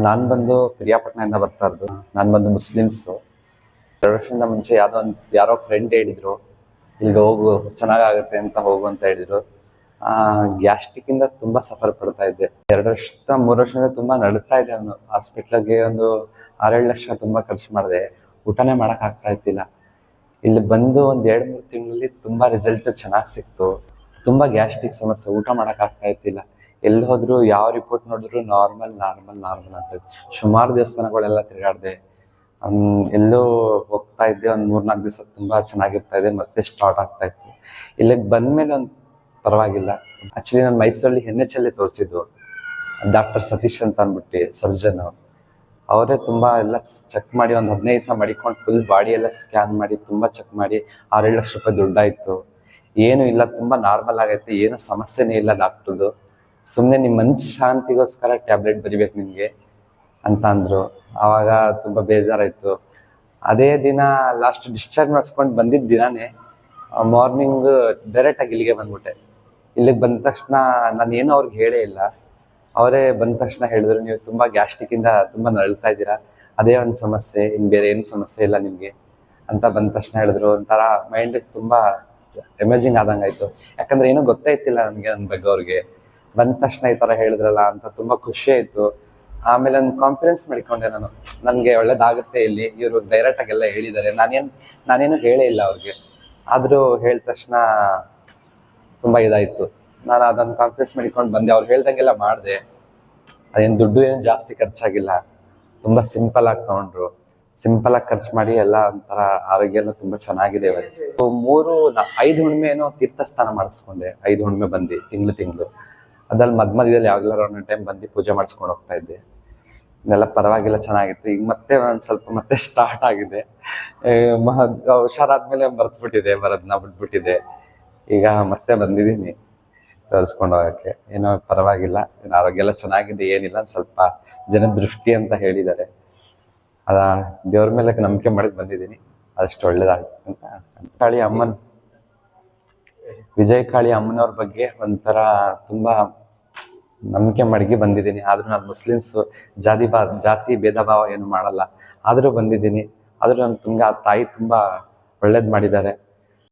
ನಾನು ಬಂದು ಪಿರಿಯಾಪಟ್ಟಣದಿಂದ ಬರ್ತಾ ಇರೋದು. ನಾನು ಬಂದು ಮುಸ್ಲಿಮ್ಸು. 2 ವರ್ಷದಿಂದ ಮುಂಚೆ ಯಾರೋ ಫ್ರೆಂಡ್ ಹೇಳಿದ್ರು, ಇಲ್ಲಿಗೆ ಹೋಗು ಚೆನ್ನಾಗಾಗುತ್ತೆ ಅಂತ ಹೋಗು ಅಂತ ಹೇಳಿದ್ರು. ಗ್ಯಾಸ್ಟ್ರಿಕ್ಕಿಂದ ತುಂಬ ಸಫರ್ ಪಡ್ತಾ ಇದ್ದೆ. 3 ವರ್ಷದಿಂದ ತುಂಬ ನಡುತ್ತಾ ಇದ್ದೆ. ನಾನು ಹಾಸ್ಪಿಟ್ಲಿಗೆ ಒಂದು 6-7 ಲಕ್ಷ ತುಂಬ ಖರ್ಚು ಮಾಡಿದೆ. ಊಟನೇ ಮಾಡೋಕ್ಕಾಗ್ತಾ ಇದ್ದಿಲ್ಲ. ಇಲ್ಲಿ ಬಂದು ಒಂದು 2-3 ತಿಂಗಳಲ್ಲಿ ತುಂಬ ರಿಸಲ್ಟ್ ಚೆನ್ನಾಗಿ ಸಿಕ್ತು. ತುಂಬ ಗ್ಯಾಸ್ಟ್ರಿಕ್ ಸಮಸ್ಯೆ, ಊಟ ಮಾಡೋಕ್ಕಾಗ್ತಾ ಇದ್ದಿಲ್ಲ. ಎಲ್ಲಿ ಹೋದ್ರು ಯಾವ ರಿಪೋರ್ಟ್ ನೋಡಿದ್ರು ನಾರ್ಮಲ್ ಅಂತ. ಸುಮಾರು ದೇವಸ್ಥಾನಗಳೆಲ್ಲ ತಿರುಗಾಡಿದೆ. ಎಲ್ಲೋ ಹೋಗ್ತಾ ಇದ್ದೆ, ಒಂದು 3-4 ದಿವಸ ತುಂಬ ಚೆನ್ನಾಗಿರ್ತಾ ಇದೆ, ಮತ್ತೆ ಸ್ಟಾರ್ಟ್ ಆಗ್ತಾ ಇತ್ತು. ಇಲ್ಲಿಗೆ ಬಂದಮೇಲೆ ಒಂದು ಪರವಾಗಿಲ್ಲ. ಆ್ಯಕ್ಚುಲಿ ನಾನು ಮೈಸೂರಲ್ಲಿ NH ತೋರಿಸಿದ್ದು ಡಾಕ್ಟರ್ ಸತೀಶ್ ಅಂತ ಅಂದ್ಬಿಟ್ಟು ಸರ್ಜನ್. ಅವರೇ ತುಂಬ ಎಲ್ಲ ಚೆಕ್ ಮಾಡಿ ಒಂದು 15 ದಿವಸ ಮಡಿಕೊಂಡು ಫುಲ್ ಬಾಡಿ ಎಲ್ಲ ಸ್ಕ್ಯಾನ್ ಮಾಡಿ ತುಂಬ ಚೆಕ್ ಮಾಡಿ 6-7 ಲಕ್ಷ ರೂಪಾಯಿ ದುಡ್ಡಾಯಿತು. ಏನೂ ಇಲ್ಲ, ತುಂಬ ನಾರ್ಮಲ್ ಆಗೈತೆ, ಏನೂ ಸಮಸ್ಯೆನೇ ಇಲ್ಲ ಡಾಕ್ಟ್ರದು. ಸುಮ್ಮನೆ ನಿಮ್ಮ ಮನ್ಸು ಶಾಂತಿಗೋಸ್ಕರ ಟ್ಯಾಬ್ಲೆಟ್ ಬರಿಬೇಕು ನಿಮಗೆ ಅಂತ ಅಂದರು. ಆವಾಗ ತುಂಬ ಬೇಜಾರಾಯಿತು. ಅದೇ ದಿನ ಲಾಸ್ಟ್ ಡಿಸ್ಚಾರ್ಜ್ ಮಾಡಿಸ್ಕೊಂಡು ಬಂದಿದ್ದ ದಿನಾನೇ ಮಾರ್ನಿಂಗ್ ಡೈರೆಕ್ಟಾಗಿ ಇಲ್ಲಿಗೆ ಬಂದ್ಬಿಟ್ಟೆ. ಇಲ್ಲಿಗೆ ಬಂದ ತಕ್ಷಣ ನಾನೇನು ಅವ್ರಿಗೆ ಹೇಳೇ ಇಲ್ಲ. ಅವರೇ ಬಂದ ತಕ್ಷಣ ಹೇಳಿದ್ರು, ನೀವು ತುಂಬ ಗ್ಯಾಸ್ಟ್ರಿಕ್ಕಿಂದ ತುಂಬ ನರಳ್ತಾ ಇದ್ದೀರಾ, ಅದೇ ಒಂದು ಸಮಸ್ಯೆ, ಇನ್ನು ಬೇರೆ ಏನು ಸಮಸ್ಯೆ ಇಲ್ಲ ನಿಮಗೆ ಅಂತ ಬಂದ ತಕ್ಷಣ ಹೇಳಿದ್ರು. ಒಂಥರ ಮೈಂಡಿಗೆ ತುಂಬ ಎಮರ್ಜಿಂಗ್ ಆದಂಗೆ ಆಯಿತು. ಯಾಕಂದರೆ ಏನೂ ಗೊತ್ತೇ ಇತ್ತಿಲ್ಲ ನನಗೆ ನನ್ನ ಬಗ್ಗೆ. ಅವ್ರಿಗೆ ಬಂದ ತಕ್ಷಣ ಈ ಥರ ಹೇಳಿದ್ರಲ್ಲ ಅಂತ ತುಂಬ ಖುಷಿ ಆಯಿತು. ಆಮೇಲೆ ಒಂದು ಕಾನ್ಫಿಡೆನ್ಸ್ ಮಾಡಿಕೊಂಡೆ ನಾನು, ನನಗೆ ಒಳ್ಳೇದಾಗುತ್ತೆ ಇಲ್ಲಿ, ಇವರು ಡೈರೆಕ್ಟಾಗೆಲ್ಲ ಹೇಳಿದ್ದಾರೆ. ನಾನೇನು ಹೇಳೇ ಇಲ್ಲ ಅವ್ರಿಗೆ. ಆದರೂ ಹೇಳಿದ ತಕ್ಷಣ ತುಂಬ ಇದಾಯಿತು. ನಾನು ಅದನ್ನು ಕಾನ್ಫಿಡೆನ್ಸ್ ಮಾಡಿಕೊಂಡು ಬಂದೆ. ಅವ್ರು ಹೇಳ್ದಂಗೆಲ್ಲ ಮಾಡಿದೆ. ಅದೇನು ದುಡ್ಡು ಏನು ಜಾಸ್ತಿ ಖರ್ಚಾಗಿಲ್ಲ, ತುಂಬ ಸಿಂಪಲಾಗಿ ತೊಗೊಂಡ್ರು. ಸಿಂಪಲಾಗಿ ಖರ್ಚು ಮಾಡಿ ಎಲ್ಲ ಒಂಥರ ಆರೋಗ್ಯ ಎಲ್ಲ ತುಂಬ ಚೆನ್ನಾಗಿದೆ. 5 ಹುಣ್ಣಿಮೆ ಏನೋ ತೀರ್ಥಸ್ಥಾನ ಮಾಡಿಸ್ಕೊಂಡೆ. 5 ಹುಣ್ಣಿಮೆ ಬಂದು ತಿಂಗಳು ಅದ್ರಲ್ಲಿ ಮಧ್ಯದಲ್ಲಿ ಯಾವಾಗಲಾರು ಒಂದೊಂದು ಟೈಮ್ ಬಂದು ಪೂಜೆ ಮಾಡಿಸ್ಕೊಂಡು ಹೋಗ್ತಾ ಇದ್ದೆ. ಇದೆಲ್ಲ ಪರವಾಗಿಲ್ಲ, ಚೆನ್ನಾಗಿತ್ತು. ಈಗ ಮತ್ತೆ ಒಂದು ಸ್ವಲ್ಪ ಮತ್ತೆ ಸ್ಟಾರ್ಟ್ ಆಗಿದೆ. ಹುಷಾರಾದ್ಮೇಲೆ ಬರೋದನ್ನ ಬಿಟ್ಬಿಟ್ಟಿದೆ. ಈಗ ಮತ್ತೆ ಬಂದಿದ್ದೀನಿ ತೋರಿಸ್ಕೊಂಡು ಹೋಗೋಕ್ಕೆ. ಏನೋ ಪರವಾಗಿಲ್ಲ, ಆರೋಗ್ಯ ಎಲ್ಲ ಚೆನ್ನಾಗಿದೆ, ಏನಿಲ್ಲ. ಸ್ವಲ್ಪ ಜನ ದೃಷ್ಟಿ ಅಂತ ಹೇಳಿದ್ದಾರೆ, ದೇವ್ರ ಮೇಲೆ ನಂಬಿಕೆ ಮಾಡಿ ಬಂದಿದ್ದೀನಿ. ಅದಷ್ಟು ಒಳ್ಳೇದಾಗುತ್ತೆ ಅಂತ. ವಿಜಯಕಾಳಿ ಅಮ್ಮನವ್ರ ಬಗ್ಗೆ ಒಂಥರ ತುಂಬ ನಂಬಿಕೆ ಮಡಗಿ ಬಂದಿದ್ದೀನಿ. ಆದರೂ ನಾನು ಮುಸ್ಲಿಮ್ಸು, ಜಾತಿ ಭೇದ ಭಾವ ಏನು ಮಾಡಲ್ಲ. ಆದರೂ ಬಂದಿದ್ದೀನಿ. ಆದರೂ ನಾನು ಆ ತಾಯಿ ತುಂಬ ಒಳ್ಳೇದು ಮಾಡಿದ್ದಾರೆ.